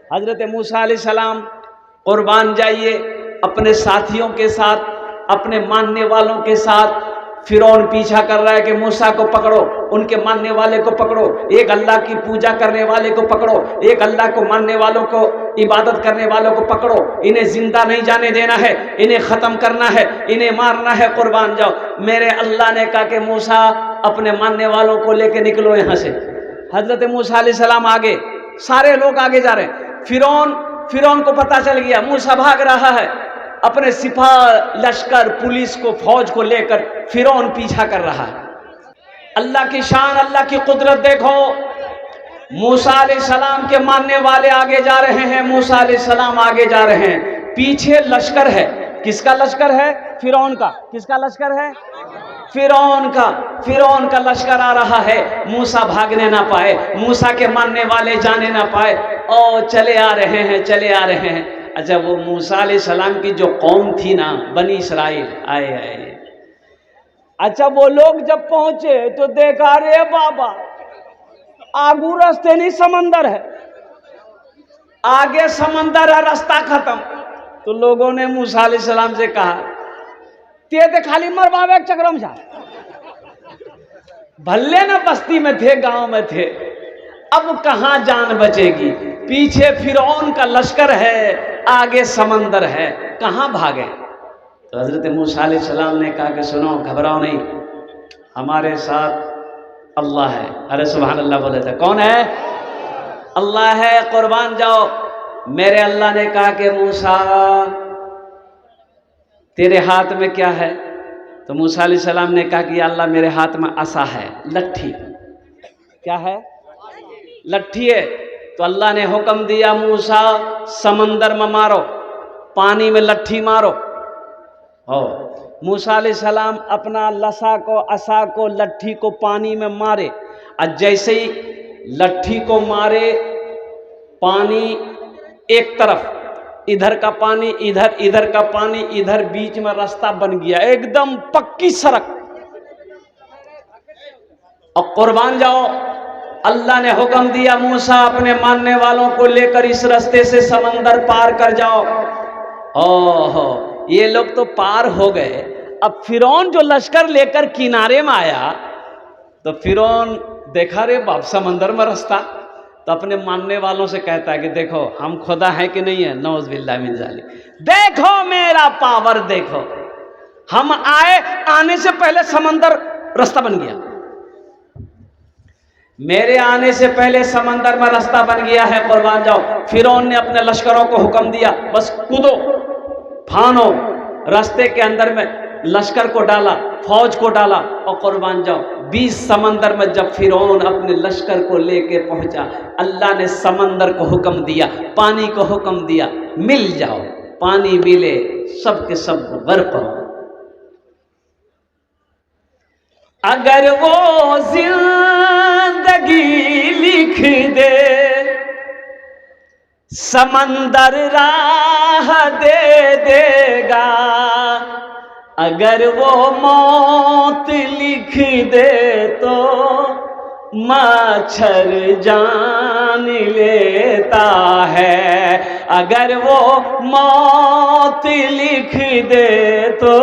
हजरत मूसा अलैहिस्सलाम कुर्बान जाइए अपने साथियों के साथ, अपने मानने वालों के साथ। फिरौन पीछा कर रहा है कि मूसा को पकड़ो, उनके मानने वाले को पकड़ो, एक अल्लाह की पूजा करने वाले को पकड़ो, एक अल्लाह को मानने वालों को, इबादत करने वालों को पकड़ो। इन्हें जिंदा नहीं जाने देना है, इन्हें खत्म करना है, इन्हें मारना है, कुर्बान जाओ। मेरे अल्लाह ने कहा कि मूसा अपने मानने वालों को लेकर निकलो यहां से। हजरत मूसा अलैहिस्सलाम आगे, सारे लोग आगे जा रहे हैं। फिरौन को पता चल गया मूसा भाग रहा है, अपने सिपाह, लश्कर, पुलिस को, फौज को लेकर फिरौन पीछा कर रहा है। अल्लाह की शान, अल्लाह की कुदरत देखो। मूसा अलैहिस्सलाम के मानने वाले आगे जा रहे हैं, मूसा अलैहिस्सलाम आगे जा रहे हैं, पीछे लश्कर है। किसका लश्कर है? फिरौन का। किसका लश्कर है? फिरौन का लश्कर आ रहा है। मूसा भागने ना पाए, मूसा के मानने वाले जाने ना पाए, और चले आ रहे हैं, चले आ रहे हैं। अच्छा, वो मूसा अलैहिस्सलाम की जो कौम थी ना, बनी इसराइल, आए आए। अच्छा, वो लोग जब पहुंचे तो देखा, रे बाबा, आगू रास्ते नहीं, समंदर है, आगे समंदर है, रास्ता खत्म। तो लोगों ने मूसा अलैहिस्सलाम से कहा, ते तो खाली मरवावे चक्रम जा, भल्ले न बस्ती में थे, गांव में थे, अब कहां जान बचेगी। पीछे फिरौन का लश्कर है, आगे समंदर है, कहां भागे। तो हजरत मूसा अलैहिस्सलाम ने कहा कि सुनो, घबराओ नहीं, हमारे साथ अल्लाह है। अरे सुभान अल्लाह बोले थे। कौन है? अल्लाह है, कुर्बान जाओ। मेरे अल्लाह ने कहा कि मूसा, तेरे हाथ में क्या है? तो मूसा अलैहिस्सलाम ने कहा कि अल्लाह, मेरे हाथ में असा है, लट्ठी। क्या है? लट्ठी है। तो अल्लाह ने हुक्म दिया, मूसा समंदर में मारो, पानी में लट्ठी मारो। हो, मूसा अलैहिस्सलाम अपना लसा को, असा को, लट्ठी को पानी में मारे, और जैसे ही लट्ठी को मारे, पानी एक तरफ, इधर का पानी इधर, इधर का पानी इधर, बीच में रास्ता बन गया, एकदम पक्की सड़क। और कुर्बान जाओ, अल्लाह ने हुक्म दिया, मूसा अपने मानने वालों को लेकर इस रास्ते से समंदर पार कर जाओ। ओहो, ये लोग तो पार हो गए। अब फिरौन जो लश्कर लेकर किनारे में आया, तो फिरौन देखा, रे बाप, समंदर में रास्ता। तो अपने मानने वालों से कहता है कि देखो, हम खुदा है कि नहीं है, नौज़ बिल्लाह मिन ज़ालिक, देखो मेरा पावर देखो। हम आने से पहले समंदर रास्ता बन गया, मेरे आने से पहले समंदर में रास्ता बन गया है, कुर्बान जाओ। फिरौन ने अपने लश्करों को हुक्म दिया, बस कूदो, फानो, रास्ते के अंदर में लश्कर को डाला, फौज को डाला, और कुर्बान जाओ, 20 समंदर में जब फिरौन अपने लश्कर को लेके पहुंचा, अल्लाह ने समंदर को हुक्म दिया, पानी को हुक्म दिया, मिल जाओ, पानी मिले, सब के सब गर्क हो। अगर वो जिंदगी लिख दे, समंदर राह दे देगा। अगर वो मौत लिख दे तो मच्छर जान लेता है। अगर वो मौत लिख दे तो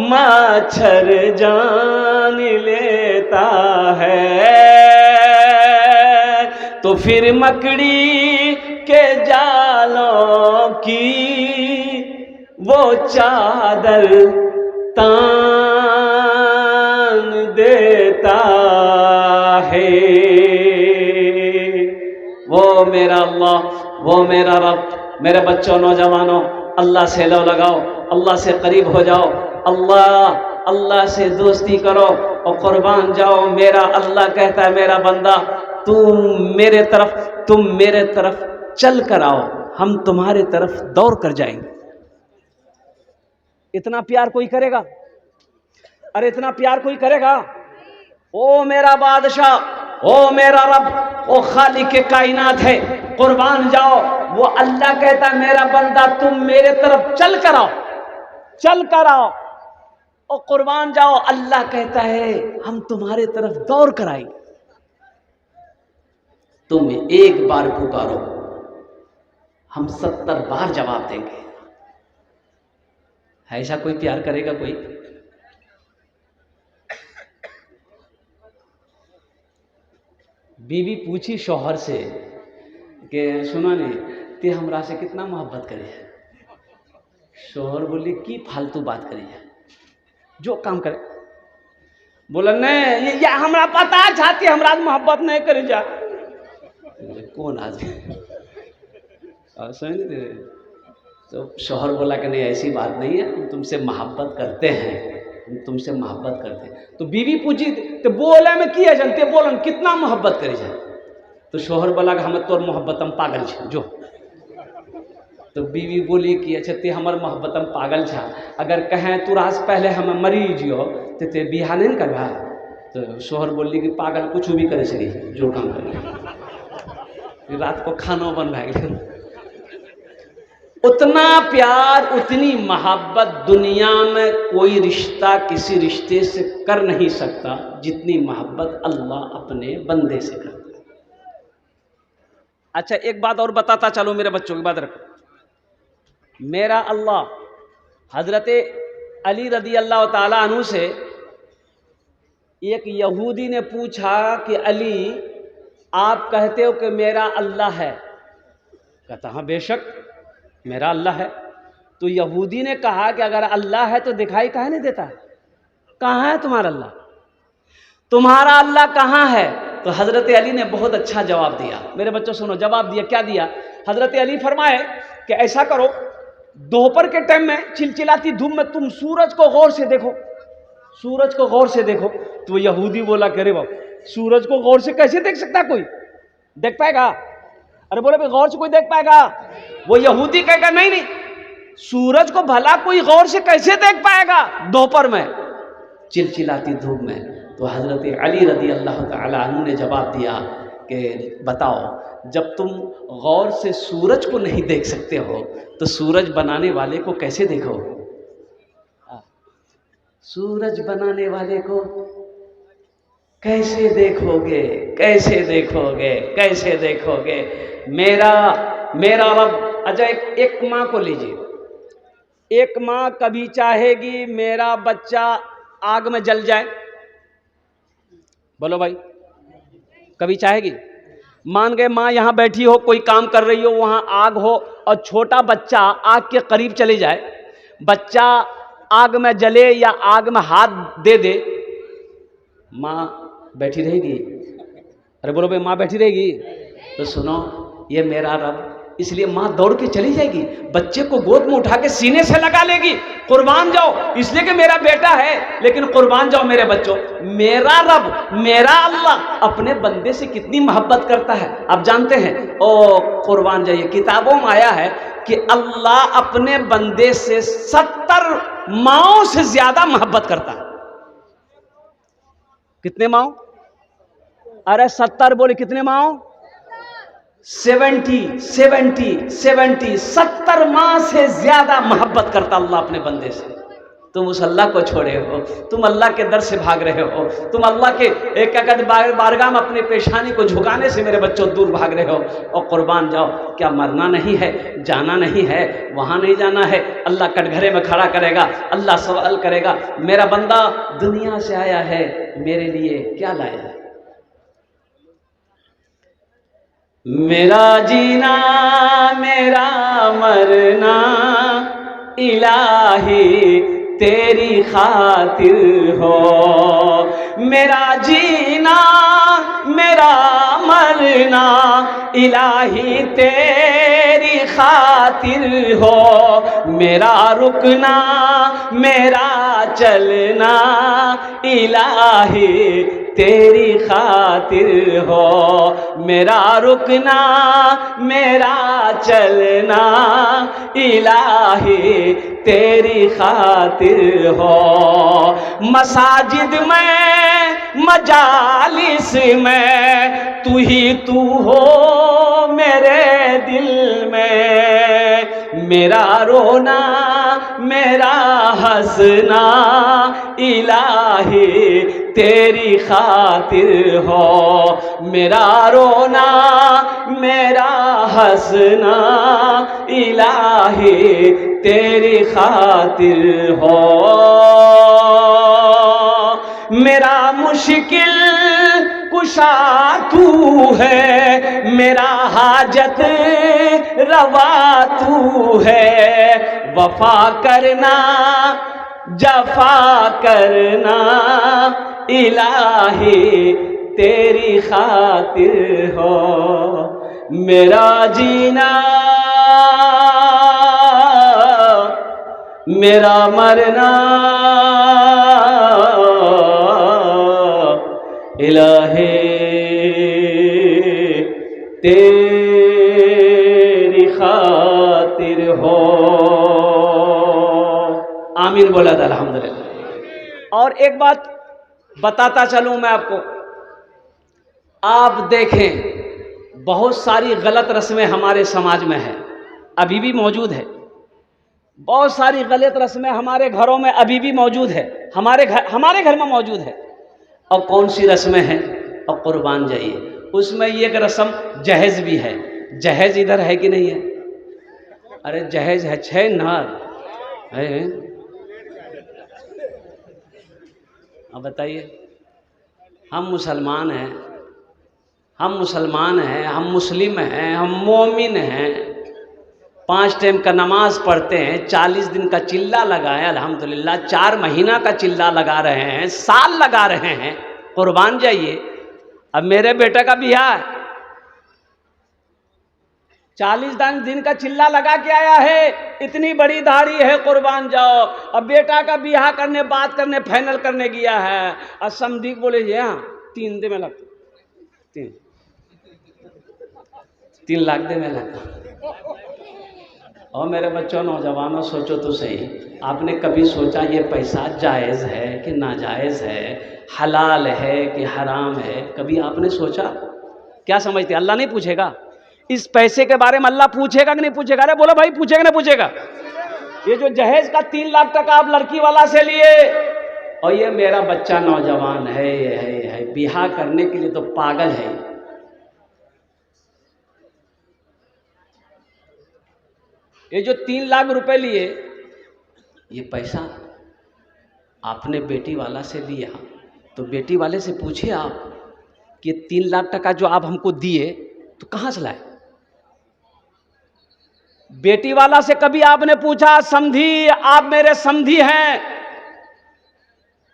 मच्छर जान लेता है। तो फिर मकड़ी के जालों की वो चादर तान देता है। वो मेरा अल्लाह, वो मेरा रब। मेरे बच्चों, नौजवानों, अल्लाह से लो लगाओ, अल्लाह से करीब हो जाओ, अल्लाह से दोस्ती करो और कुर्बान जाओ। मेरा अल्लाह कहता है, मेरा बंदा, तुम मेरे तरफ चल कर आओ, हम तुम्हारे तरफ दौड़ कर जाएंगे। इतना प्यार कोई करेगा? अरे इतना प्यार कोई करेगा? ओ मेरा बादशाह, ओ मेरा रब, ओ खालिक के कायनात है, कुर्बान जाओ। वो अल्लाह कहता है, मेरा बंदा, तुम मेरे तरफ चल कर आओ, चल कर आओ और कुर्बान जाओ। अल्लाह कहता है, हम तुम्हारे तरफ दौड़ कर आएंगे। तुम एक बार पुकारो, हम 70 बार जवाब देंगे। ऐसा कोई प्यार करेगा कोई? बीवी पूछी शौहर से कि सुनो ने ते हमरा से कितना मोहब्बत करे है। शौहर बोली की फालतू बात करी है, जो काम करे। बोला नहीं ये हमरा पता चाहती हमरा मोहब्बत नहीं करे जा। कौन आदमी समझ नहीं। तो शौहर बोला कि नहीं ऐसी बात नहीं है, हम तुमसे मोहब्बत करते हैं, हम तुमसे मोहब्बत करते हैं। तो बीवी पूछी तो बोले में किया जानते बोलन कितना मोहब्बत करे जाए। तो शौहर बोला कि हम तोर मोहब्बत हम पागल छे जो। तो बीवी बोली कि अच्छा ते हमर मोहब्बत हम पागल छा, अगर कहें तोरा से पहले हम मरी जियो तो ते बियाह नहीं करवा। तो शौहर बोली कि पागल कुछ भी करे सके जो काम करे। रात को खाना बन गया। उतना प्यार उतनी मोहब्बत दुनिया में कोई रिश्ता किसी रिश्ते से कर नहीं सकता जितनी मोहब्बत अल्लाह अपने बंदे से करता है। अच्छा एक बात और बताता चलो मेरे बच्चों की बात रखो। मेरा अल्लाह हजरत अली रदी अल्लाह ताला अन्हु से एक यहूदी ने पूछा कि अली आप कहते हो कि मेरा अल्लाह है? कहता हाँ बेशक मेरा अल्लाह है। तो यहूदी ने कहा कि अगर अल्लाह है तो दिखाई काहे नहीं देता? कहाँ है तुम्हारा अल्लाह? तुम्हारा अल्लाह कहाँ है? तो हजरत अली ने बहुत अच्छा जवाब दिया। मेरे बच्चों सुनो जवाब दिया। क्या दिया? हजरत अली फरमाए कि ऐसा करो दोपहर के टाइम में चिलचिलाती धूप में तुम सूरज को गौर से देखो, सूरज को गौर से देखो। तो यहूदी बोला करे बाबू सूरज को गौर से कैसे देख सकता कोई? देख पाएगा? अरे बोले भाई गौर से कोई देख पाएगा? वो यहूदी कहेगा नहीं नहीं सूरज को भला कोई गौर से कैसे देख पाएगा दोपहर में चिलचिलाती धूप में। तो हजरत अली रदी अल्लाह ताला अन्हु ने जवाब दिया कि बताओ जब तुम गौर से सूरज को नहीं देख सकते हो तो सूरज बनाने वाले को कैसे देखो? सूरज बनाने वाले को कैसे देखोगे? कैसे देखोगे? कैसे देखोगे? मेरा रब। अच्छा एक माँ को लीजिए। एक माँ कभी चाहेगी मेरा बच्चा आग में जल जाए? बोलो भाई कभी चाहेगी? मान गए माँ यहाँ बैठी हो कोई काम कर रही हो वहाँ आग हो और छोटा बच्चा आग के करीब चले जाए, बच्चा आग में जले या आग में हाथ दे दे, माँ बैठी रहेगी? अरे बोलो भाई माँ बैठी रहेगी? तो सुनो ये मेरा रब इसलिए माँ दौड़ के चली जाएगी, बच्चे को गोद में उठा के सीने से लगा लेगी, कुर्बान जाओ इसलिए कि मेरा बेटा है, लेकिन कुर्बान जाओ मेरे बच्चों। मेरा रब मेरा अल्लाह अपने बंदे से कितनी मोहब्बत करता है आप जानते हैं? ओ कुर्बान जाइए, किताबों में आया है कि अल्लाह अपने बंदे से 70 माओं से ज्यादा मोहब्बत करता है। कितने माओ? अरे 70 बोले कितने माओ? 70 माह से ज्यादा मोहब्बत करता अल्लाह अपने बंदे से। तुम उस अल्लाह को छोड़े हो, तुम अल्लाह के दर से भाग रहे हो, तुम अल्लाह के एक बारगाह में अपने पेशानी को झुकाने से मेरे बच्चों दूर भाग रहे हो। और कुर्बान जाओ, क्या मरना नहीं है, जाना नहीं है, वहां नहीं जाना है। अल्लाह कटघरे में खड़ा करेगा, अल्लाह सवाल करेगा मेरा बंदा दुनिया से आया है मेरे लिए क्या लाया है? मेरा जीना मेरा मरना इलाही तेरी खातिर हो, मेरा जीना मेरा मरना इलाही तेरी खातिर हो, मेरा रुकना मेरा चलना इलाही तेरी खातिर हो, मेरा रुकना मेरा चलना इलाही तेरी खातिर हो। मसाजिद में मजालिस में तू ही तू हो मेरे दिल में, मेरा रोना मेरा हंसना इलाही तेरी खातिर हो, मेरा रोना मेरा हंसना इलाही तेरी खातिर हो, मेरा मुश्किल कुशा तू है, मेरा हाजत रवा तू है, वफा करना जफा करना इलाही तेरी खातिर हो, मेरा जीना मेरा मरना इलाही तेरी खातिर हो। आमीन बोला था अल्हम्दुलिल्लाह। और एक बात बताता चलूं मैं आपको, आप देखें बहुत सारी गलत रस्में हमारे समाज में है, अभी भी मौजूद है। बहुत सारी गलत रस्में हमारे घरों में अभी भी मौजूद है, हमारे घर में मौजूद है। और कौन सी रस्में हैं? और कुर्बान जाइए, उसमें ये एक रस्म जहेज भी है। जहेज इधर है कि नहीं है? अरे जहेज है, 6 नार है। अब बताइए, हम मुसलमान हैं, हम मुस्लिम हैं, हम मोमिन हैं, 5 टाइम का नमाज पढ़ते हैं, 40 दिन का चिल्ला लगाए अल्हम्दुलिल्लाह, 4 महीना का चिल्ला लगा रहे हैं, साल लगा रहे हैं, कुर्बान जाइए। अब मेरे बेटे का बियाह है, 40 दिन का चिल्ला लगा के आया है, इतनी बड़ी दाढ़ी है, कुर्बान जाओ। अब बेटा का बियाह करने, बात करने, फाइनल करने गया है, और समधी बोले ये 3 दिन में लगता, 3 लाख दे में लगता। और मेरे बच्चों, नौजवानों, सोचो तो सही, आपने कभी सोचा ये पैसा जायज़ है कि नाजायज़ है, हलाल है कि हराम है? कभी आपने सोचा? क्या समझते? अल्लाह नहीं पूछेगा इस पैसे के बारे में? अल्लाह पूछेगा कि नहीं पूछेगा? अरे बोलो भाई, पूछेगा नहीं पूछेगा? ये जो जहेज का 3 लाख टका आप लड़की वाला से लिए, और ये मेरा बच्चा नौजवान है, बियाह करने के लिए तो पागल है। ये जो 3 लाख रुपए लिए, ये पैसा आपने बेटी वाला से लिया, तो बेटी वाले से पूछे आप कि 3 लाख टका जो आप हमको दिए तो कहाँ से लाए? बेटी वाला से कभी आपने पूछा, समधी आप मेरे समधी हैं,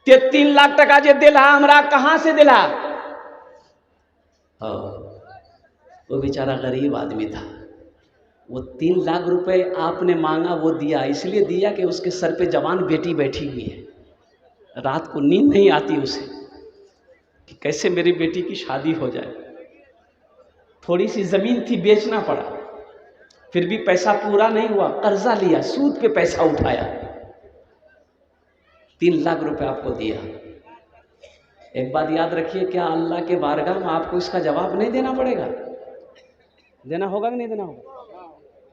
ते 3 लाख टका जो दिला हमरा कहाँ से दिला? वो बेचारा गरीब आदमी था, वो 3 लाख रुपए आपने मांगा, वो दिया। इसलिए दिया कि उसके सर पे जवान बेटी बैठी हुई है, रात को नींद नहीं आती उसे कि कैसे मेरी बेटी की शादी हो जाए। थोड़ी सी ज़मीन थी, बेचना पड़ा, फिर भी पैसा पूरा नहीं हुआ, कर्जा लिया, सूद पे पैसा उठाया, 3 लाख रुपए आपको दिया। एक बात याद रखिए, क्या अल्लाह के बारगाह में आपको इसका जवाब नहीं देना पड़ेगा? देना होगा कि नहीं देना होगा?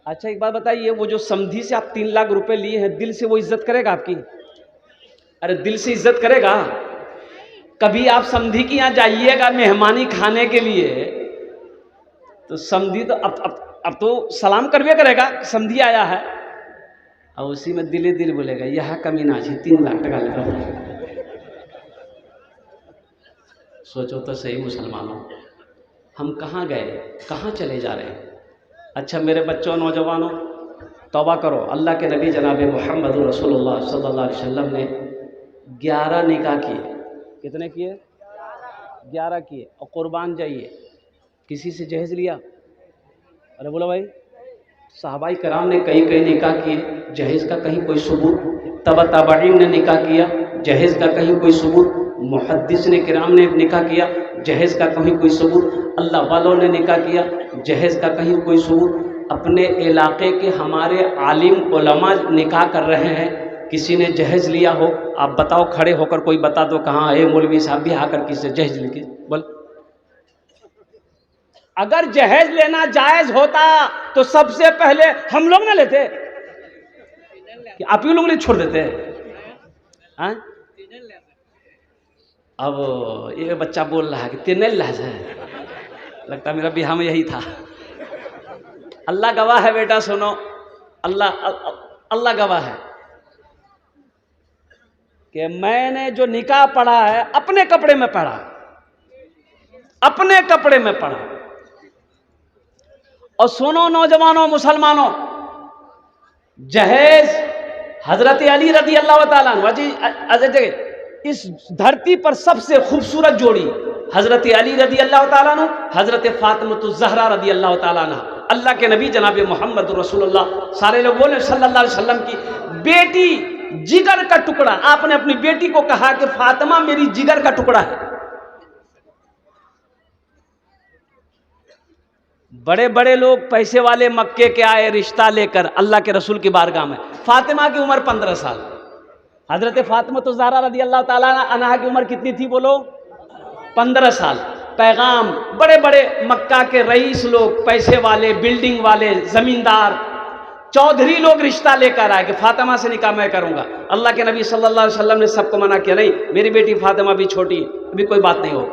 अच्छा एक बात बताइए, वो जो समधी से आप 3 लाख रुपए लिए हैं, दिल से वो इज्जत करेगा आपकी? अरे दिल से इज्जत करेगा? कभी आप समधी के यहाँ जाइएगा मेहमानी खाने के लिए, तो समधी तो अब तो सलाम करवे करेगा, समधी आया है, और उसी में दिले दिल बोलेगा यह कमीना जी 3 लाख टका लेगा। सोचो तो सही मुसलमानों, हम कहाँ गए, कहाँ चले जा रहे हैं? अच्छा मेरे बच्चों, नौजवानों, तौबा करो। अल्लाह के नबी जनाब मोहम्मद रसूलुल्लाह सल्लल्लाहु अलैहि वसल्लम ने 11 निकाह किए। कितने किए? 11 किए। और कुर्बान जाइए, किसी से जहेज लिया? अरे बोलो भाई, सहाबाई कराम ने कई निकाह किए, जहेज का कहीं कोई सबूत? तबाईन ने निकाह किया, जहेज का कहीं कोई सबूत? मुहद्दिस ने किराम ने निकाह किया, जहेज का कहीं कोई सबूत? अल्लाह वालों ने निकाह किया, जहेज का कहीं कोई सबूत? अपने इलाके के हमारे आलिम उलमा निकाह कर रहे हैं, किसी ने जहेज लिया हो? आप बताओ, खड़े होकर कोई बता दो, कहाँ है मौलवी साहब भी आकर किसी से जहेज लेके बोल। अगर जहेज लेना जायज होता तो सबसे पहले हम लोग ना लेते? कि आप ही लोग नहीं छोड़ देते हैं? हाँ? अब ये बच्चा बोल रहा है कि तेने लहज है, लगता है मेरा बिहार में यही था। अल्लाह गवाह है बेटा, सुनो, अल्लाह गवाह है कि मैंने जो निकाह पढ़ा है अपने कपड़े में पढ़ा, अपने कपड़े में पढ़ा। और सुनो नौजवानों मुसलमानों, जहेज हजरत अली रदी अल्लाह ताला अन्हु, इस धरती पर सबसे खूबसूरत जोड़ी हजरत अली रदी अल्लाह ताला अन्हु, हजरत फातिमा ज़हरा रदी अल्लाह ताला अन्हा, अल्लाह के नबी जनाब मोहम्मद रसूलुल्लाह, सारे लोग बोले सल्लल्लाहु अलैहि वसल्लम की बेटी, जिगर का टुकड़ा। आपने अपनी बेटी को कहा कि फातिमा मेरी जिगर का टुकड़ा है। बड़े बड़े लोग पैसे वाले मक्के के आए रिश्ता लेकर अल्लाह के रसूल की बारगाह में। फातिमा की उम्र 15 साल, हजरत फातिमा तो ज़हरा रदी अल्लाह ताला अन्हा की उम्र कितनी थी बोलो? 15 साल। पैगाम बड़े बड़े मक्का के रईस लोग, पैसे वाले, बिल्डिंग वाले, जमींदार, चौधरी लोग रिश्ता लेकर आए कि फातिमा से निकाह मैं करूंगा। अल्लाह के नबी सल्लल्लाहु अलैहि वसल्लम ने सबको मना किया, नहीं, मेरी बेटी फातिमा भी छोटी, अभी कोई बात नहीं हो।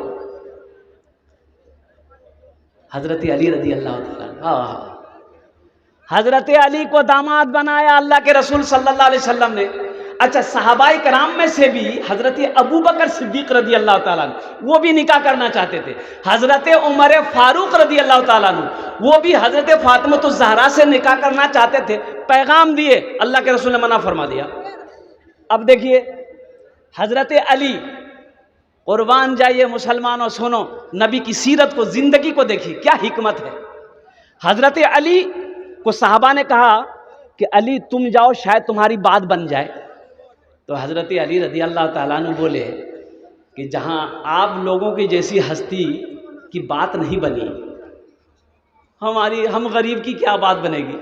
हजरत अली रदी अल्लाह ताला, हजरत अली को दामाद बनाया अल्लाह के रसूल सल्लल्लाहु अलैहि वसल्लम ने। अच्छा, सहाबाए कराम में से भी हजरत अबू बकर सिद्दीक रदी अल्लाह ताला वो भी निकाह करना चाहते थे। हजरत उमर फारूक रदी अल्लाह ताला वो भी हजरत फातिमा तो ज़हरा से निकाह करना चाहते थे। पैगाम दिए, अल्लाह के रसूल ने मना फरमा दिया। अब देखिए हजरत अली, कुर्बान जाइए मुसलमानों, सुनो नबी की सीरत को, जिंदगी को देखिए, क्या हिकमत है। हजरत अली को साहबा ने कहा कि अली तुम जाओ, शायद तुम्हारी बात बन जाए। तो हजरत अली रदी अल्लाह ताला अन्हु बोले कि जहां आप लोगों की जैसी हस्ती की बात नहीं बनी, हम गरीब की क्या बात बनेगी।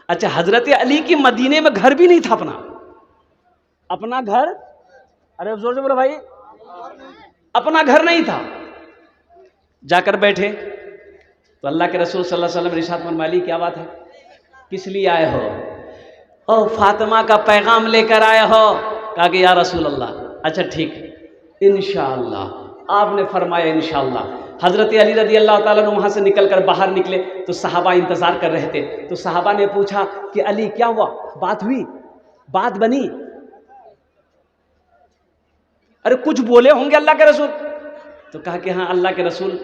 अच्छा, हजरत अली की मदीने में घर भी नहीं था, अपना घर, अरे जोर से बोलो भाई, अपना घर नहीं था। जाकर बैठे तो अल्लाह के रसूल सल्लल्लाहु अलैहि वसल्लम इरशाद फरमाया, क्या बात है, किस लिए आए हो? ओ फातिमा का पैगाम लेकर आए हो। कहा कि या रसूल अल्लाह, अच्छा ठीक, इंशाअल्लाह। आपने फरमाया इंशाअल्लाह। हजरत अली रदी अल्लाह ताला वहां से निकलकर बाहर निकले तो सहाबा इंतजार कर रहे थे। तो सहाबा ने पूछा कि अली क्या हुआ, बात हुई, बात बनी? अरे कुछ बोले होंगे अल्लाह के रसूल। तो कहा कि हाँ, अल्लाह के रसूल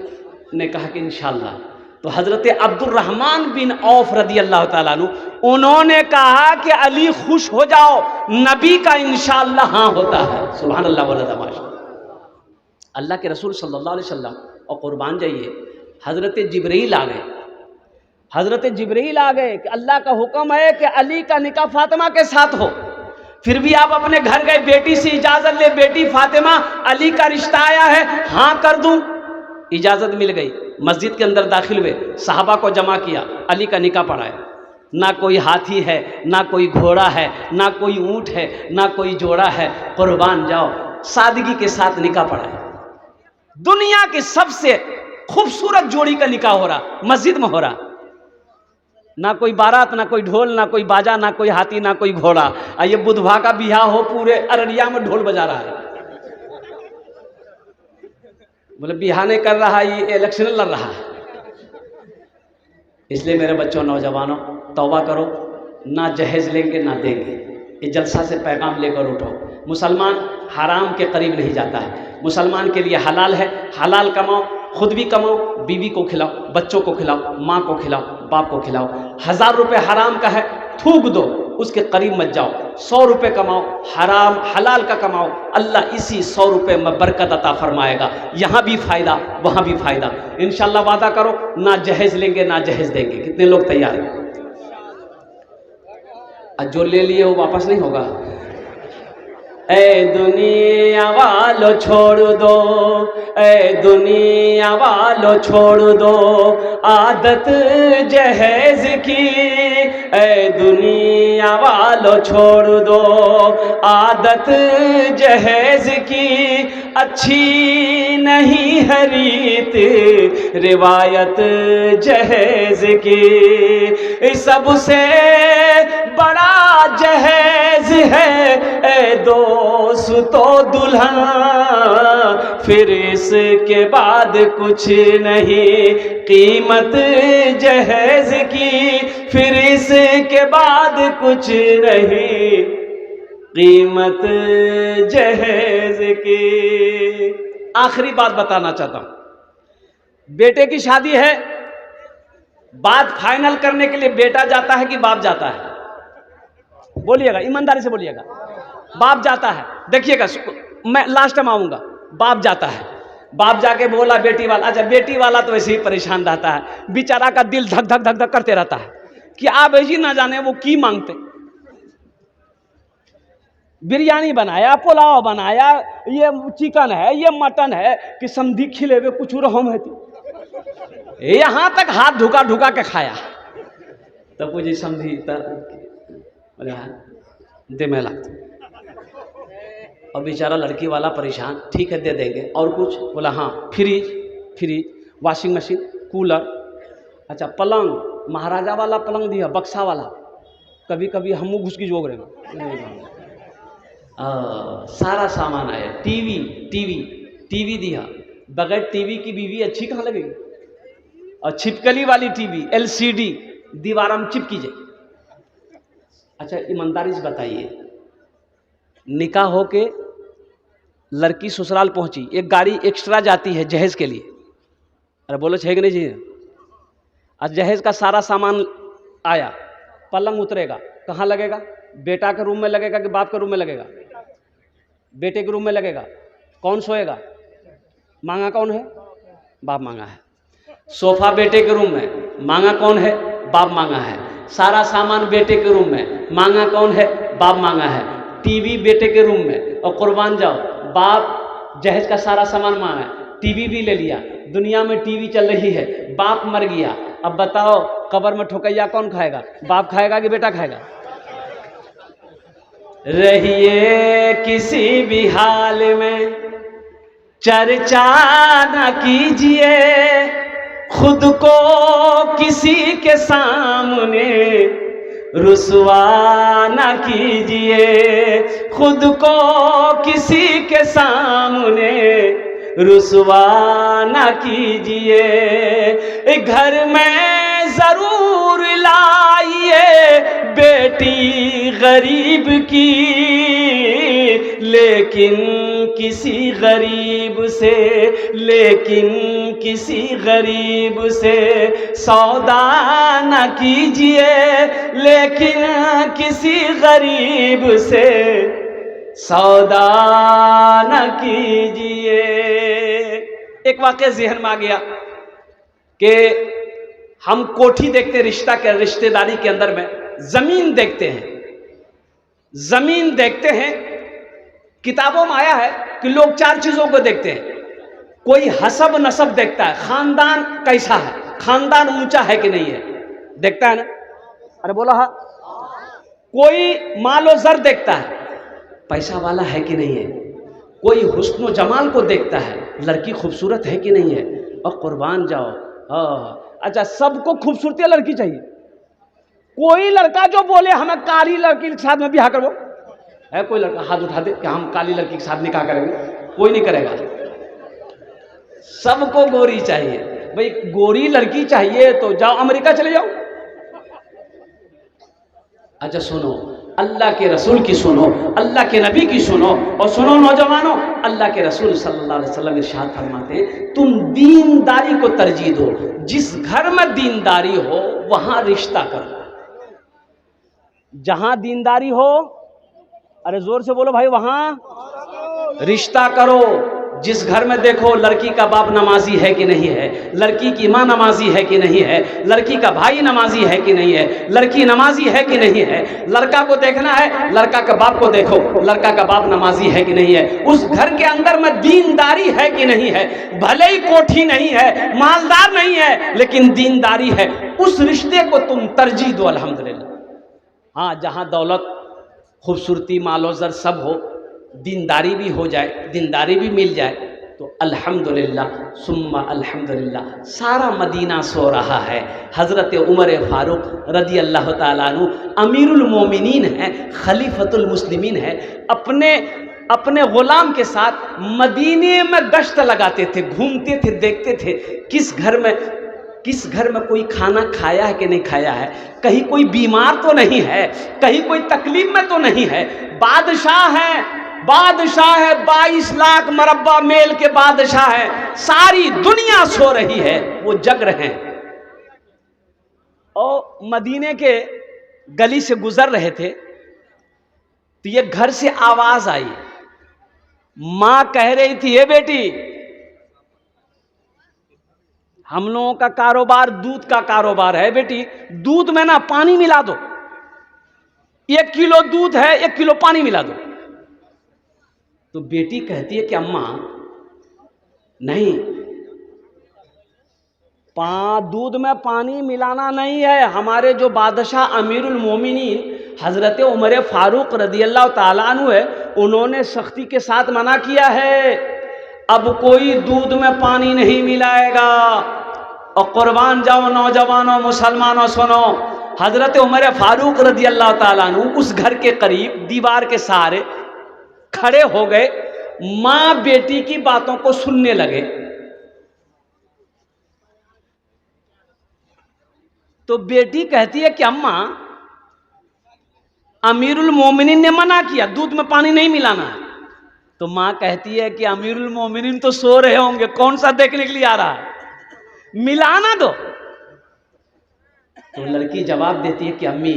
ने कहा कि इंशाअल्लाह। तो हजरत अब्दुर्रहमान बिन औफ रदी अल्लाह ताला अन्हु, उन्होंने कहा कि अली खुश हो जाओ, नबी का इंशाअल्लाह हाँ होता है। सुभान अल्लाह व तमाशा। अल्लाह के रसूल सल्लल्लाहु अलैहि वसल्लम, और कुर्बान जाइए, हजरत जिब्रील आ गए। हजरत जिब्रील आ गए कि अल्लाह का हुक्म है कि अली का निकाह फातिमा के साथ हो। फिर भी आप अपने घर गए, बेटी से इजाजत ले, बेटी फातिमा, अली का रिश्ता आया है, हाँ कर दूं। इजाजत मिल गई। मस्जिद के अंदर दाखिल हुए, साहबा को जमा किया, अली का निकाह पढ़ाया। ना कोई हाथी है, ना कोई घोड़ा है, ना कोई ऊंट है, ना कोई जोड़ा है, कुर्बान जाओ, सादगी के साथ निकाह पढ़ाया। दुनिया की सबसे खूबसूरत जोड़ी का निकाह हो रहा, मस्जिद में हो रहा। ना कोई बारात, ना कोई ढोल, ना कोई बाजा, ना कोई हाथी, ना कोई घोड़ा। ये बुधवा का बियाह हो, पूरे अररिया में ढोल बजा रहा है। बोले बियाह नहीं कर रहा, ये इलेक्शन लड़ रहा है। इसलिए मेरे बच्चों, नौजवानों, तौबा करो, ना जहेज लेंगे ना देंगे। ये जलसा से पैगाम लेकर उठो। मुसलमान हराम के करीब नहीं जाता है। मुसलमान के लिए हलाल है, हलाल कमाओ, खुद भी कमाओ, बीवी को खिलाओ, बच्चों को खिलाओ, माँ को खिलाओ, बाप को खिलाओ। 1000 रुपये हराम का है, थूक दो, उसके करीब मत जाओ। 100 रुपये कमाओ, हराम हलाल का कमाओ, अल्लाह इसी 100 रुपये में बरकत अता फरमाएगा। यहाँ भी फ़ायदा, वहाँ भी फ़ायदा। इंशाल्लाह वादा करो, ना जहेज लेंगे ना जहेज देंगे। कितने लोग तैयार हैं? जो ले लिए वो वापस नहीं होगा। ए दुनिया वालों छोड़ दो, ए दुनिया वालों छोड़ दो आदत जहेज की, ए दुनिया वालों छोड़ दो आदत जहेज की। अच्छी नहीं है रीत रिवायत जहेज की, सबसे बड़ा जहेज है ए दोस्तों दुल्हन, फिर इसके बाद कुछ नहीं कीमत जहेज की, फिर इसके बाद कुछ नहीं कीमत जहेज की। आखिरी बात बताना चाहता हूं, बेटे की शादी है, बात फाइनल करने के लिए बेटा जाता है कि बाप जाता है? बोलिएगा, ईमानदारी से बोलिएगा। बाप जाता है। देखिएगा, मैं लास्ट में आऊंगा। बाप जाता है, बाप जाके बोला बेटी वाला, अच्छा बेटी वाला तो वैसे ही परेशान रहता है, बेचारा का दिल धक धक धक धक करते रहता है कि आप ऐसी ना जाने वो की मांगते। बिरयानी बनाया, पुलाव बनाया, ये चिकन है, ये मटन है कि समधी खिले हुए कुछ रहम है, यहां तक हाथ ढुका ढुका के खाया तब मुझे समझी दे में लगता। और बेचारा लड़की वाला परेशान, ठीक है दे देंगे, और कुछ? बोला हाँ फ्रिज, वॉशिंग मशीन, कूलर, अच्छा पलंग, महाराजा वाला पलंग दिया, बक्सा वाला, कभी कभी हम घुस की जोग रहे, सारा सामान आया, टीवी दिया, बगैर टीवी की बीवी अच्छी कहाँ लगेगी? और छिपकली वाली टीवी, LCD दीवार में चिपकी जाए। अच्छा ईमानदारी से बताइए, निकाह हो के लड़की ससुराल पहुंची, एक गाड़ी एक्स्ट्रा जाती है जहेज के लिए, अरे बोलो है कि नहीं चाहिए? आज जहेज का सारा सामान आया, पलंग उतरेगा, कहाँ लगेगा? बेटा के रूम में लगेगा कि बाप के रूम में लगेगा? बेटे के रूम में लगेगा। कौन सोएगा? मांगा कौन है? बाप मांगा है। सोफा बेटे के रूम में, मांगा कौन है? बाप मांगा है। सारा सामान बेटे के रूम में, मांगा कौन है? बाप मांगा है। टीवी बेटे के रूम में, और कुर्बान जाओ बाप जहेज का सारा सामान मांगा है, टीवी भी ले लिया, दुनिया में टीवी चल रही है, बाप मर गया, अब बताओ कब्र में ठोकैया कौन खाएगा? बाप खाएगा कि बेटा खाएगा? रहिए किसी भी हाल में चर्चा न कीजिए, खुद को किसी के सामने रुसवा न कीजिए, खुद को किसी के सामने रुसवा न कीजिए। घर में जरूर लाइए बेटी गरीब की, लेकिन किसी गरीब से सौदा न कीजिए, लेकिन किसी गरीब से सौदा न कीजिए। एक वाक़या ज़हन में आ गया कि हम कोठी देखते रिश्तेदारी के अंदर में, जमीन देखते हैं, किताबों में आया है कि लोग 4 चीजों को देखते हैं। कोई हसब नसब देखता है, खानदान कैसा है, खानदान ऊंचा है कि नहीं है, देखता है ना? अरे बोला हाँ। कोई मालो जर देखता है, पैसा वाला है कि नहीं है। कोई हुस्न जमाल को देखता है, लड़की खूबसूरत है कि नहीं है। और कुर्बान जाओ, अच्छा सबको खूबसूरती लड़की चाहिए। कोई लड़का जो बोले हमें काली लड़की के साथ में ब्याह करो, है कोई लड़का हाथ उठा दे कि हम काली लड़की के साथ निकाह करेंगे? कोई नहीं करेगा। सबको गोरी चाहिए। भाई गोरी लड़की चाहिए तो जाओ अमेरिका चले जाओ। अच्छा सुनो, अल्लाह के रसूल की सुनो, अल्लाह के नबी की सुनो, और सुनो नौजवानों, अल्लाह के रसूल सल्लल्लाहु अलैहि वसल्लम इरशाद फरमाते, तुम दीनदारी को तरजीह दो। जिस घर में दीनदारी हो वहां रिश्ता करो। जहां दीनदारी हो, अरे जोर से बोलो भाई, वहां रिश्ता करो। जिस घर में देखो लड़की का बाप नमाजी है कि नहीं है, लड़की की माँ नमाजी है कि नहीं है, लड़की का भाई नमाजी है कि नहीं है, लड़की नमाजी है कि नहीं है, लड़का को देखना है, लड़का के बाप को देखो, लड़का का बाप नमाजी है कि नहीं है, उस घर के अंदर में दीनदारी है कि नहीं है। भले ही कोठी नहीं है, मालदार नहीं है, लेकिन दीनदारी है, उस रिश्ते को तुम तरजीह दो। अल्हम्दुलिल्लाह। हाँ, जहाँ दौलत, खूबसूरती, मालोजर सब हो, दीनदारी भी हो जाए, दीनदारी भी मिल जाए, तो अल्हम्दुलिल्लाह सुम्मा अल्हम्दुलिल्लाह सारा मदीना सो रहा है। हज़रत उमर फ़ारूक रदी अल्लाह ताला अन्हु अमीरुल मोमिनीन है, खलीफतुल मुस्लिमीन है, अपने ग़ुलाम के साथ मदीने में गश्त लगाते थे, घूमते थे, देखते थे किस घर में कोई खाना खाया है कि नहीं खाया है, कहीं कोई बीमार तो नहीं है, कहीं कोई तकलीफ में तो नहीं है। बादशाह है 22 लाख मरब्बा मेल के बादशाह है, सारी दुनिया सो रही है, वो जग रहे हैं। और मदीने के गली से गुजर रहे थे तो ये घर से आवाज आई। मां कह रही थी, ये बेटी, हम लोगों का कारोबार दूध का कारोबार है बेटी, दूध में ना पानी मिला दो, 1 किलो दूध है, 1 किलो पानी मिला दो। तो बेटी कहती है कि अम्मा नहीं, दूध में पानी मिलाना नहीं है, हमारे जो बादशाह अमीरुल मोमिनीन हजरत उमर फारूक रदी अल्लाह ताला अन्हु है, उन्होंने सख्ती के साथ मना किया है, अब कोई दूध में पानी नहीं मिलाएगा। और कुर्बान जाओ नौजवानों, मुसलमानों, सुनो, हजरत उमर फारूक रदी अल्लाह ताला अन्हु उस घर के करीब दीवार के सहारे खड़े हो गए, मां बेटी की बातों को सुनने लगे। तो बेटी कहती है कि अम्मा अमीरुल मोमिनीन ने मना किया, दूध में पानी नहीं मिलाना है। तो मां कहती है कि अमीरुल मोमिनीन तो सो रहे होंगे, कौन सा देखने के लिए आ रहा है, मिलाना दो। तो लड़की जवाब देती है कि अम्मी,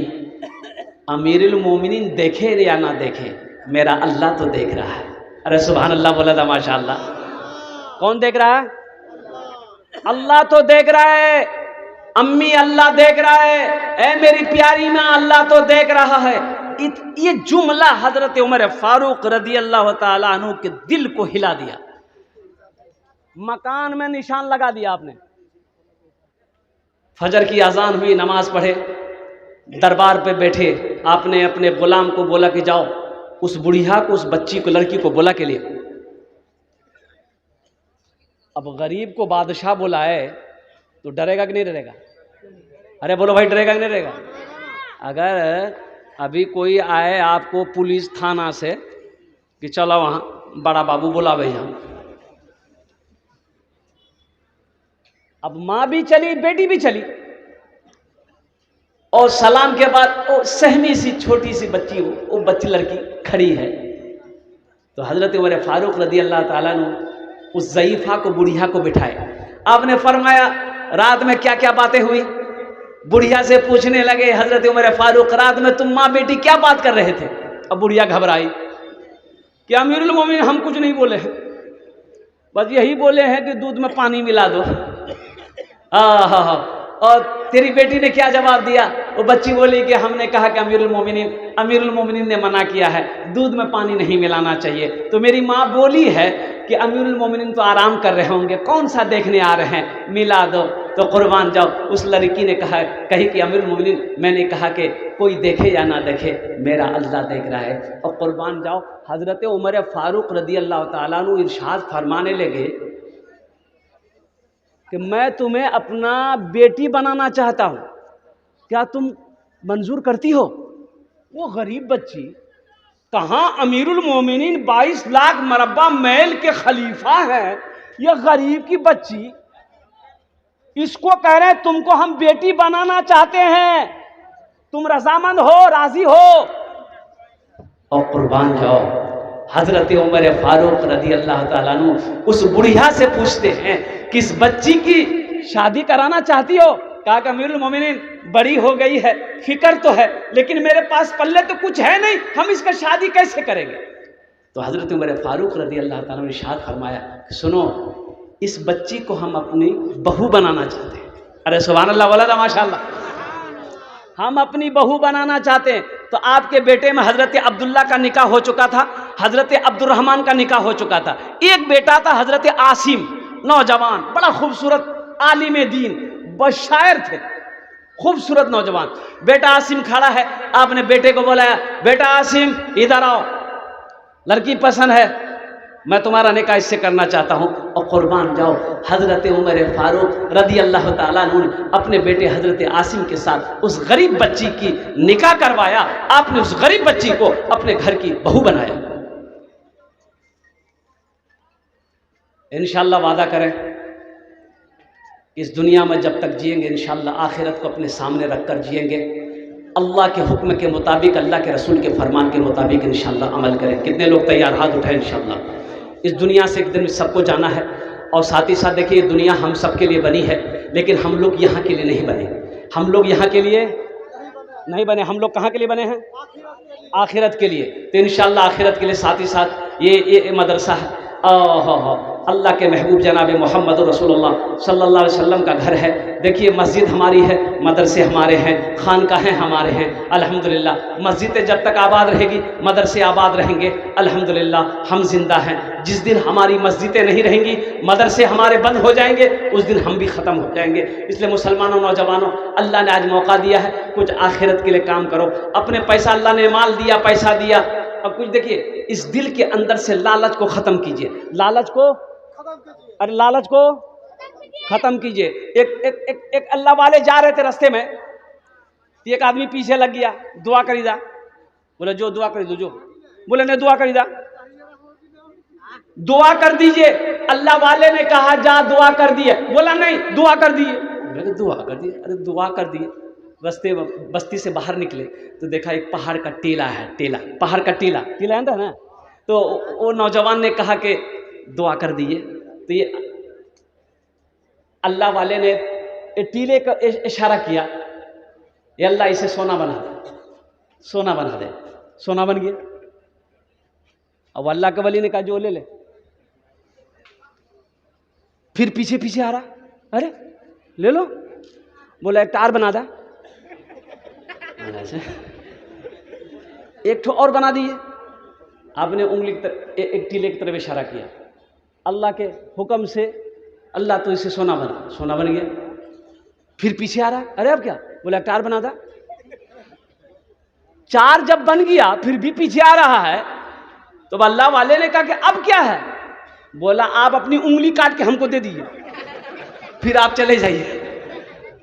अमीरुल मोमिनीन देखे या ना देखे, मेरा अल्लाह तो देख रहा है। अरे सुभान अल्लाह बोला था, माशाअल्लाह। कौन देख रहा है? अल्लाह तो देख रहा है अम्मी, अल्लाह देख रहा है। ऐ मेरी प्यारी मां, अल्लाह तो देख रहा है। ये जुमला हजरत उमर फारूक रदी अल्लाह ताला अन्हु के दिल को हिला दिया, मकान में निशान लगा दिया आपने। फजर की अजान हुई, नमाज पढ़े, दरबार पे बैठे, आपने अपने गुलाम को बोला कि जाओ उस बुढ़िया को, उस बच्ची को, लड़की को बोला के लिए। अब गरीब को बादशाह बुलाए तो डरेगा कि नहीं डरेगा? अरे बोलो भाई, डरेगा कि नहीं डरेगा? अगर अभी कोई आए आपको पुलिस थाना से कि चलो वहां बड़ा बाबू बुलावे यहाँ, अब मां भी चली, बेटी भी चली, और सलाम के बाद वो सहमी सी छोटी सी बच्ची, वो बच्ची लड़की खड़ी है। तो हजरत उमर फारूक रदी अल्लाह ताला ने उस ज़ईफा को, बुढ़िया को बिठाया। आपने फरमाया रात में क्या क्या बातें हुई। बुढ़िया से पूछने लगे हजरत उमर फारूक, रात में तुम माँ बेटी क्या बात कर रहे थे? अब बुढ़िया घबराई कि अमीरुल मोमिनीन हम कुछ नहीं बोले हैं, बस यही बोले हैं कि दूध में पानी मिला दो। और तेरी बेटी ने क्या जवाब दिया? वो बच्ची बोली कि हमने कहा कि अमीरुल मोमिनीन ने मना किया है, दूध में पानी नहीं मिलाना चाहिए। तो मेरी माँ बोली है कि अमीरुल मोमिनीन तो आराम कर रहे होंगे, कौन सा देखने आ रहे हैं, मिला दो। तो कुर्बान जाओ, उस लड़की ने कही कि अमीरुल मोमिनीन, मैंने कहा कि कोई देखे या ना देखे, मेरा अल्लाह देख रहा है। और कुर्बान जाओ, हजरत उमर फारूक रदी अल्लाह ताला अन्हु इरशाद फरमाने लगे कि मैं तुम्हें अपना बेटी बनाना चाहता हूं, क्या तुम मंजूर करती हो? वो गरीब बच्ची, कहां अमीरुल मोमिनीन 22 लाख मरब्बा मैल के खलीफा हैं, ये गरीब की बच्ची इसको कह रहे हैं तुमको हम बेटी बनाना चाहते हैं, तुम रजामंद हो, राजी हो? और कुर्बान जाओ, हजरत उमर फारूक रदी अल्लाह ताला अन्हु उस बुढ़िया से पूछते हैं कि इस बच्ची की शादी कराना चाहती हो? कहा कि अमीरुल मोमिनीन बड़ी हो गई है, फिक्र तो है, लेकिन मेरे पास पल्ले तो कुछ है नहीं, हम इसका शादी कैसे करेंगे? तो हजरत उमर फारूक रदी अल्लाह ताला ने इरशाद फरमाया कि सुनो, इस बच्ची को हम अपनी बहू बनाना चाहते हैं। अरे सुभान अल्लाह वाला था, माशाअल्लाह। हम अपनी बहू बनाना चाहते हैं। तो आपके बेटे में हजरत अब्दुल्ला का निकाह हो चुका था, हजरत अब्दुर्रहमान का निकाह हो चुका था। एक बेटा था हजरत आसिम, नौजवान, बड़ा खूबसूरत आलिम दीन, बस शायर थे, खूबसूरत नौजवान। बेटा आसिम खड़ा है, आपने बेटे को बोलाया, बेटा आसिम इधर आओ, लड़की पसंद है। मैं तुम्हारा निकाह इससे करना चाहता हूँ। और कुर्बान जाओ, हज़रत उमर फारूक रदी अल्लाह ताला अन्हु ने अपने बेटे हज़रत आसिम के साथ उस गरीब बच्ची की निकाह करवाया। आपने उस गरीब बच्ची को अपने घर की बहू बनाया। इंशाअल्लाह वादा करें इस दुनिया में जब तक जिएंगे इंशाअल्लाह आखिरत को अपने सामने रखकर जिएंगे। अल्लाह के हुक्म के मुताबिक, अल्लाह के रसूल के फरमान के मुताबिक इंशाअल्लाह अमल करें। कितने लोग तैयार? हाथ उठाएं। इंशाअल्लाह इस दुनिया से एक दिन सबको जाना है। और साथ ही साथ देखिए, दुनिया हम सब के लिए बनी है, लेकिन हम लोग यहाँ के लिए नहीं बने। हम लोग यहाँ के लिए नहीं बने। हम लोग कहाँ के लिए बने हैं? आखिरत के लिए। तो इंशाअल्लाह आखिरत के लिए साथ ही साथ ये मदरसा है। अल्लाह के महबूब जनाब मोहम्मद रसूलुल्लाह सल्लल्लाहु अलैहि वसल्लम का घर है। देखिए, मस्जिद हमारी है, मदरसे हमारे हैं, खानकाहें हमारे हैं। अल्हम्दुलिल्लाह मस्जिदें जब तक आबाद रहेगी, मदरसे आबाद रहेंगे। अल्हम्दुलिल्लाह हम जिंदा हैं। जिस दिन हमारी मस्जिदें नहीं रहेंगी, मदरसे हमारे बंद हो जाएंगे, उस दिन हम भी ख़त्म हो जाएंगे। इसलिए मुसलमानों, नौजवानों, अल्लाह ने आज मौका दिया है, कुछ आखिरत के लिए काम करो। अपने पैसा, अल्लाह ने माल दिया, पैसा दिया, अब कुछ देखिए, इस दिल के अंदर से लालच को ख़त्म कीजिए। लालच को, अरे लालच को ख़त्म कीजिए। एक अल्लाह वाले जा रहे थे रास्ते में, एक आदमी पीछे लग गया, दुआ करी जा। बोले जो दुआ करी दो, जो बोले नहीं दुआ करी जा, दुआ कर दीजिए। अल्लाह वाले ने कहा जा दुआ कर दिए, बोला नहीं दुआ कर दिए। बोले दुआ कर दिए, अरे दुआ कर दिए। रास्ते बस्ती से बाहर निकले तो देखा एक पहाड़ का टीला है, टीला, पहाड़ का टीला, टीला है ना। तो वो नौजवान ने कहा कि दुआ कर दिए। तो ये अल्लाह वाले ने टीले का इशारा किया, ये अल्लाह इसे सोना बना दे, सोना बना दे। सोना बन गया। अब अल्लाह के वली ने कहा जो ले ले। फिर पीछे पीछे आ रहा, अरे ले लो। बोला एक टार बना दा, एक ठो और बना दिए। आपने उंगली एक टीले की तरफ इशारा किया, अल्लाह के हुक्म से अल्लाह तो इसे सोना बना, सोना बन गया। फिर पीछे आ रहा, अरे अब क्या? बोला टार बना था। चार जब बन गया फिर भी पीछे आ रहा है, तो अल्लाह वाले ने कहा कि अब क्या है? बोला आप अपनी उंगली काट के हमको दे दीजिए, फिर आप चले जाइए,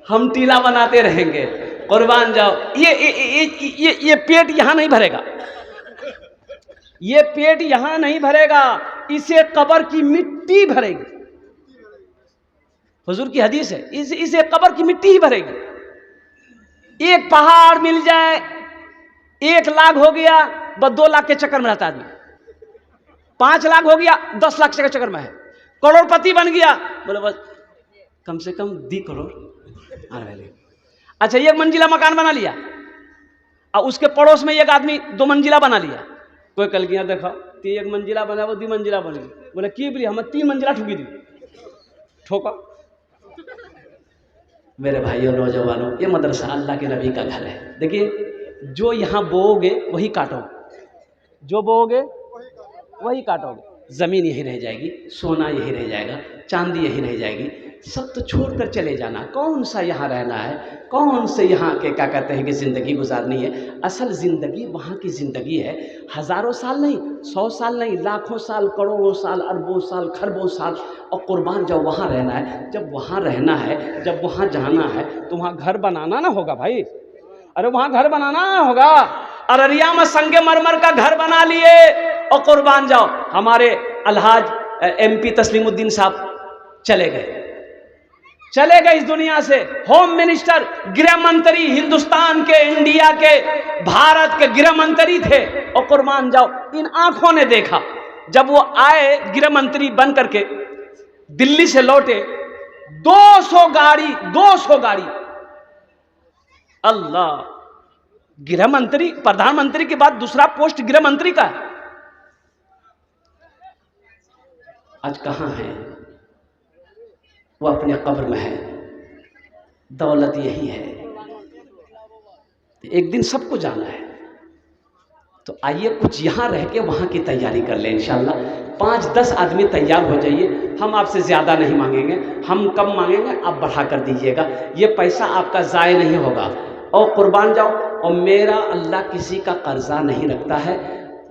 हम टीला बनाते रहेंगे। कुर्बान जाओ। ये पेट यहां नहीं भरेगा, ये पेट यहां नहीं भरेगा, इसे कब्र की मिट्टी भरेगी। हुजूर की हदीस है, इसे कब्र की मिट्टी ही भरेगी। एक पहाड़ मिल जाए, 1 लाख हो गया, बस 2 लाख के चक्कर में रहता आदमी। 5 लाख हो गया, 10 लाख के चक्कर में है। करोड़पति बन गया, बोले बस कम से कम 10 करोड़। अच्छा, 1 मंजिला मकान बना लिया, और उसके पड़ोस में एक आदमी 2 मंजिला बना लिया। कोई कल गया देखा, 1 मंजिला बना, वो 2 मंजिला बन गई। बोले की बोली, हम 3 मंजिला ठुकी दी, ठोका। मेरे भाइयों, नौजवानों, ये मदरसा अल्लाह के नबी का घर है। देखिए, जो यहाँ बोओगे वही काटोगे, जो बोओगे वही काटोगे। ज़मीन यही रह जाएगी, सोना यही रह जाएगा, चांदी यही रह जाएगी, सब तो छोड़कर चले जाना। कौन सा यहाँ रहना है, कौन से यहाँ के क्या कहते हैं कि ज़िंदगी गुजारनी है। असल ज़िंदगी वहाँ की ज़िंदगी है, हज़ारों साल नहीं, 100 साल नहीं, लाखों साल, करोड़ों साल, अरबों साल, खरबों साल। और कुर्बान जब वहाँ रहना है, जब वहाँ रहना है, जब वहाँ जाना है, तो वहाँ घर बनाना ना होगा भाई। अरे वहाँ घर बनाना होगा। अररिया में संगे मरमर का घर बना लिए। और कुर्बान जाओ, हमारे अलहाज MP तस्लीमुद्दीन साहब चले गए इस दुनिया से। होम मिनिस्टर, गृह मंत्री, हिंदुस्तान के, इंडिया के, भारत के गृह मंत्री थे। और कुर्बान जाओ, इन आंखों ने देखा जब वो आए गृह मंत्री बन करके, दिल्ली से लौटे, 200 गाड़ी। अल्लाह, गृह मंत्री, प्रधानमंत्री के बाद दूसरा पोस्ट गृह मंत्री का है। आज कहां है वो? अपने कब्र में है। दौलत यही है, एक दिन सबको जाना है। तो आइए कुछ यहाँ रह के वहाँ की तैयारी कर लें इंशाअल्लाह। 5-10 आदमी तैयार हो जाइए। हम आपसे ज़्यादा नहीं मांगेंगे, हम कम मांगेंगे, आप बढ़ा कर दीजिएगा। ये पैसा आपका ज़ाय नहीं होगा। और कुर्बान जाओ, और मेरा अल्लाह किसी का कर्जा नहीं रखता है।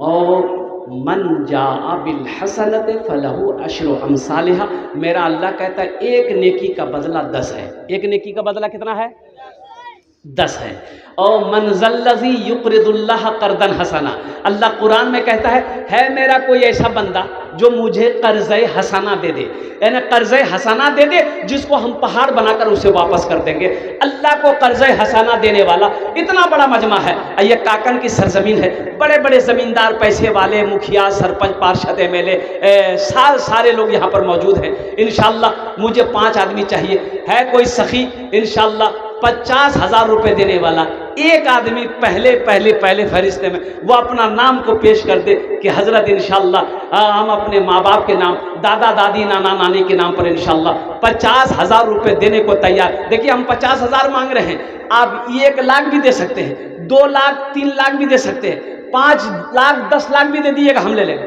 और मन जाअ बिल हसनत फलहु अशरु अमसालिहा, मेरा अल्लाह कहता है एक नेकी का बदला 10 है। एक नेकी का बदला कितना है? 10 है। और मनजल्लज़ी युक़रिदुल्लाह कर्दन हसना, अल्लाह कुरान में कहता है मेरा कोई ऐसा बंदा जो मुझे कर्ज़े हसना दे दे, यानी कर्ज़े हसना दे दे जिसको हम पहाड़ बनाकर उसे वापस कर देंगे। अल्लाह को कर्ज़े हसना देने वाला इतना बड़ा मजमा है। ये काकन की सरजमीन है, बड़े बड़े ज़मींदार, पैसे वाले, मुखिया, सरपंच, पार्षद, एमएलए, सारे लोग यहाँ पर मौजूद हैं। इंशाअल्लाह मुझे 5 आदमी चाहिए। है कोई सखी इंशाअल्लाह 50,000 रुपये देने वाला, एक आदमी पहले फरिश्ते में वो अपना नाम को पेश कर दे कि हज़रत इंशाअल्लाह हम अपने माँ बाप के नाम, दादा दादी, नाना नानी के नाम पर इंशाअल्लाह 50,000 रुपये देने को तैयार। देखिए हम 50,000 मांग रहे हैं, आप 1 लाख भी दे सकते हैं, 2 लाख, 3 लाख भी दे सकते हैं, 5 लाख, 10 लाख भी दे दीजिएगा, हम ले लेंगे।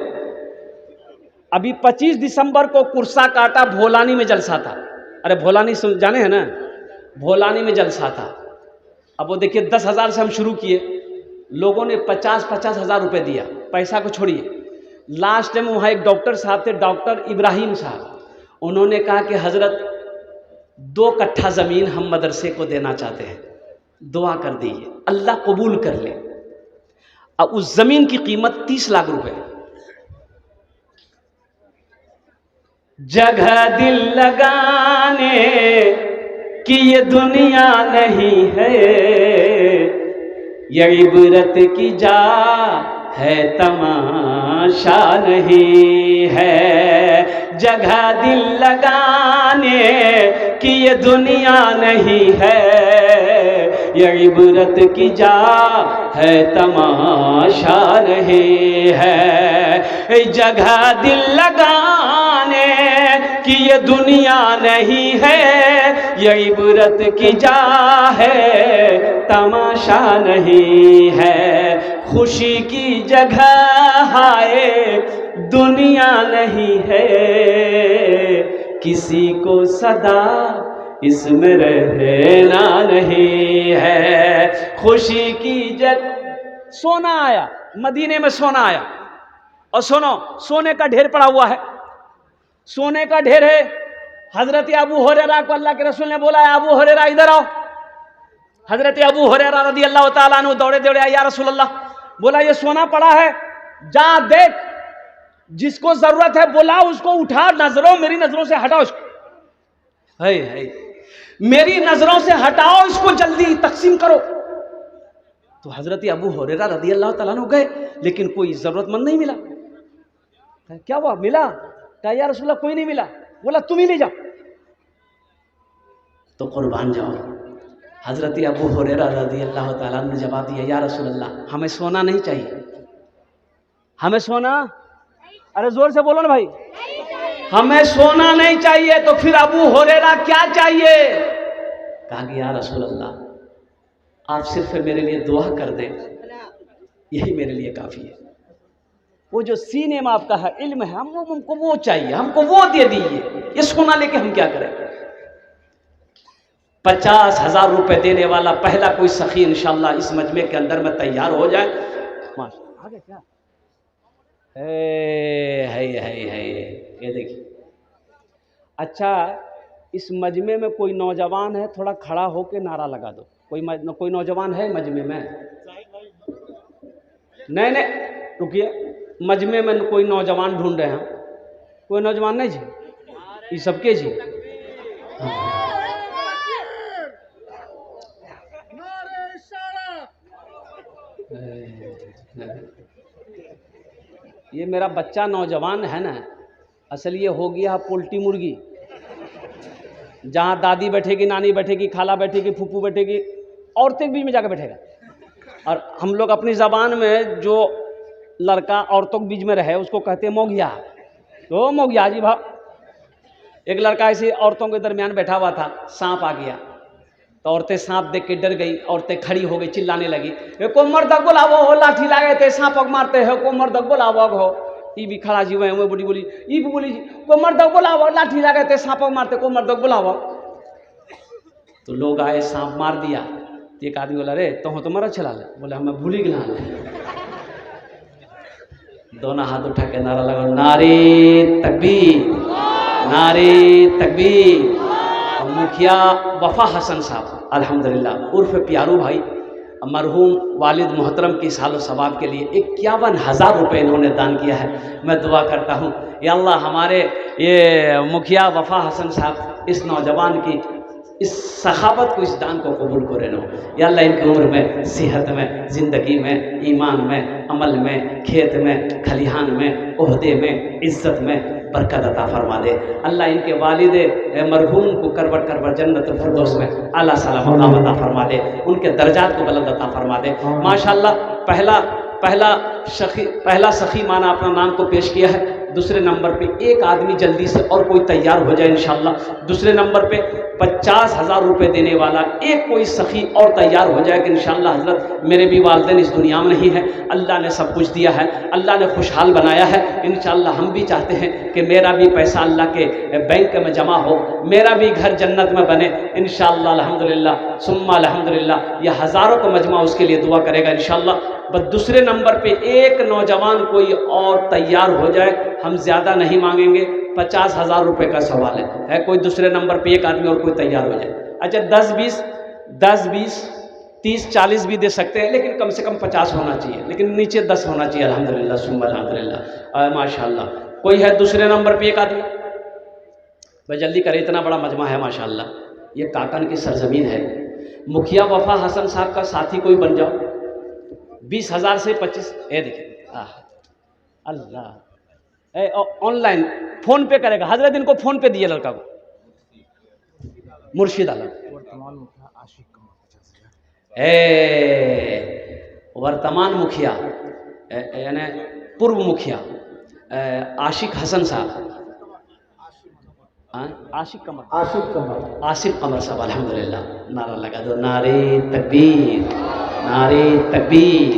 अभी 25 दिसंबर को कुर्सा काटा भोलानी में जलसा था। अरे भोलानी जाने हैं ना, भोलानी में जलसा था। अब वो देखिए 10,000 से हम शुरू किए, लोगों ने 50,000 रुपये दिया। पैसा को छोड़िए, लास्ट टाइम वहाँ एक डॉक्टर साहब थे, डॉक्टर इब्राहिम साहब, उन्होंने कहा कि हज़रत 2 कट्ठा ज़मीन हम मदरसे को देना चाहते हैं, दुआ कर दीजिए, अल्लाह कबूल कर ले। अब उस ज़मीन की कीमत 30 लाख रुपए। जगह दिल लगाने कि ये दुनिया नहीं है, ये इबरत की जा है, तमाशा नहीं है। जगह दिल लगाने कि ये दुनिया नहीं है, ये इबरत की जा है, तमाशा नहीं है। जगह दिल लगाने कि ये दुनिया नहीं है, ये इबरत की जा है, तमाशा नहीं है। खुशी की जगह हाय दुनिया नहीं है, किसी को सदा इसमें रहना नहीं है। खुशी की जगह सोना आया, मदीने में सोना आया, और सुनो सोने का ढेर पड़ा हुआ है, सोने का ढेर है। हजरत अबू हुरैरा को अल्लाह के रसूल ने बोला, अबू हुरैरा इधर आओ। हजरत अबू हुरैरा रज़ी अल्लाह ताला अन्हु दौड़े दौड़े आए, या रसूल अल्लाह, बोला ये सोना पड़ा है, जा देख, जिसको जरूरत है बोला, उसको उठा, नजरों मेरी नजरों से हटाओ इसको, है मेरी नजरों से हटाओ इसको, जल्दी तकसीम करो। तो हजरत अबू हुरैरा रज़ी अल्लाह ताला अन्हु गए, लेकिन कोई जरूरतमंद नहीं मिला। क्या हुआ, मिला? कहा या रसूल अल्लाह कोई नहीं मिला। बोला तुम ही ले जाओ। तो कुर्बान जाओ, हजरत अबू हुरैरा रज़ी अल्लाह ताला अन्हु ने जवाब दिया, या रसूल अल्लाह हमें सोना नहीं चाहिए, हमें सोना, अरे जोर से बोलो ना भाई, हमें सोना नहीं चाहिए। तो फिर अबू हुरैरा क्या चाहिए? कहा कि या रसूल अल्लाह आप सिर्फ मेरे लिए दुआ कर दें, यही मेरे लिए काफ़ी है। वो जो सीने में आपका है इल्म है, हमको वो चाहिए, हमको वो दे दीजिए, ये सोना लेके हम क्या करें। 50,000 रुपये देने वाला पहला कोई सखी इंशाअल्लाह इस मजमे के अंदर में तैयार हो जाए। आगे क्या है ये देखिए। अच्छा, इस मजमे में कोई नौजवान है, थोड़ा खड़ा होके नारा लगा दो। कोई नौजवान है मजमे में? नहीं रुकिए, मजमे में कोई नौजवान ढूंढ रहे हैं। कोई नौजवान नहीं जी? ये सबके जी। ये मेरा बच्चा नौजवान है ना, असल ये हो गया पोल्ट्री मुर्गी, जहाँ दादी बैठेगी, नानी बैठेगी, खाला बैठेगी, फूफू बैठेगी, औरतें के बीच में जाकर बैठेगा। और हम लोग अपनी ज़बान में जो लड़का औरतों के बीच में रहे उसको कहते हैं मोगिया। तो मोगिया जी भाव। एक लड़का ऐसे औरतों के दरमियान बैठा हुआ था, सांप आ गया, तो औरतें सांप देख के डर गई, औरतें खड़ी हो गई, चिल्लाने लगी, को मर्द बोलावो हो, लाठी लागे थे सांप मारते हो, को मर्द बोलावो हो। ये भी खड़ा जी हुए, बुढ़ी बोली, ये भी बोली को मर्द बोलावो, लाठी लागे थे सांप मारते, को मर्द बोलावो। तो लोग आए, सांप मार दिया। तो एक आदमी बोला, रे तो मरा चला ले। बोले हमें भूली गया, दोनों हाथ उठा के नारा लगाओ, नारे तकबीर, नारे तकबीर। और मुखिया वफा हसन साहब अल्हम्दुलिल्लाह उर्फ प्यारू भाई, मरहूम वालिद मोहतरम की सालो सवाब के लिए 51,000 रुपये इन्होंने दान किया है। मैं दुआ करता हूँ या अल्लाह हमारे ये मुखिया वफा हसन साहब इस नौजवान की इस सखावत को, इस दान को कबूल करे लो या अल्लाह। इनकी उम्र में, सेहत में, ज़िंदगी में, ईमान में, अमल में, खेत में, खलिहान में, ओहदे में, इज़्ज़त में बरकत अता फरमा दे अल्लाह। इनके वालिद मरहूम को करवट करवट जन्नतुल फिरदौस में आला साला मकाम अता फरमा दे, उनके दर्जात को बुलंद अता फरमा दे। माशाअल्लाह पहला सखी माना अपना नाम को पेश किया है। दूसरे नंबर पे एक आदमी जल्दी से और कोई तैयार हो जाए इंशाअल्लाह। दूसरे नंबर पे 50,000 रुपये देने वाला एक कोई सखी और तैयार हो जाए कि इंशाअल्लाह हज़रत मेरे भी वालिदैन इस दुनिया में नहीं है, अल्लाह ने सब कुछ दिया है, अल्लाह ने खुशहाल बनाया है। इंशाअल्लाह हम भी चाहते हैं कि मेरा भी पैसा अल्लाह के बैंक में जमा हो, मेरा भी घर जन्नत में बने इंशाअल्लाह। अल्हम्दुलिल्लाह सुम्मा अल्हम्दुलिल्लाह। यह हज़ारों का मजमा उसके लिए दुआ करेगा इंशाअल्लाह। बस दूसरे नंबर पे एक नौजवान कोई और तैयार हो जाए, हम ज़्यादा नहीं मांगेंगे, 50,000 रुपये का सवाल है कोई दूसरे नंबर पे एक आदमी और कोई तैयार हो जाए। अच्छा 10-20 30-40 भी दे सकते हैं, लेकिन कम से कम 50 होना चाहिए, लेकिन नीचे 10 होना चाहिए। अल्हम्दुलिल्लाह सुम्मा अल्हम्दुलिल्लाह माशाअल्लाह। कोई है दूसरे नंबर पे एक आदमी? भाई जल्दी करें, इतना बड़ा मजमा है माशाअल्लाह। ये काकन की सरजमीन है। मुखिया वफा हसन साहब का साथी कोई बन जाओ। 20,000 से 25। ये देखिए अल्लाह ऑनलाइन फोन पे करेगा। हजरत इनको फोन पे दिए लड़का को, मुर्शिद आलम वर्तमान मुखिया यानी पूर्व मुखिया आशिक हसन साहब, आसिफ कमर साहब अल्हम्दुलिल्लाह। नारा लगा दो, नारे तकबीर, नारे तकबीर।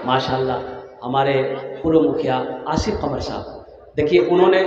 माशाअल्लाह हमारे पूर्व मुखिया आसिफ कमर साहब, देखिए उन्होंने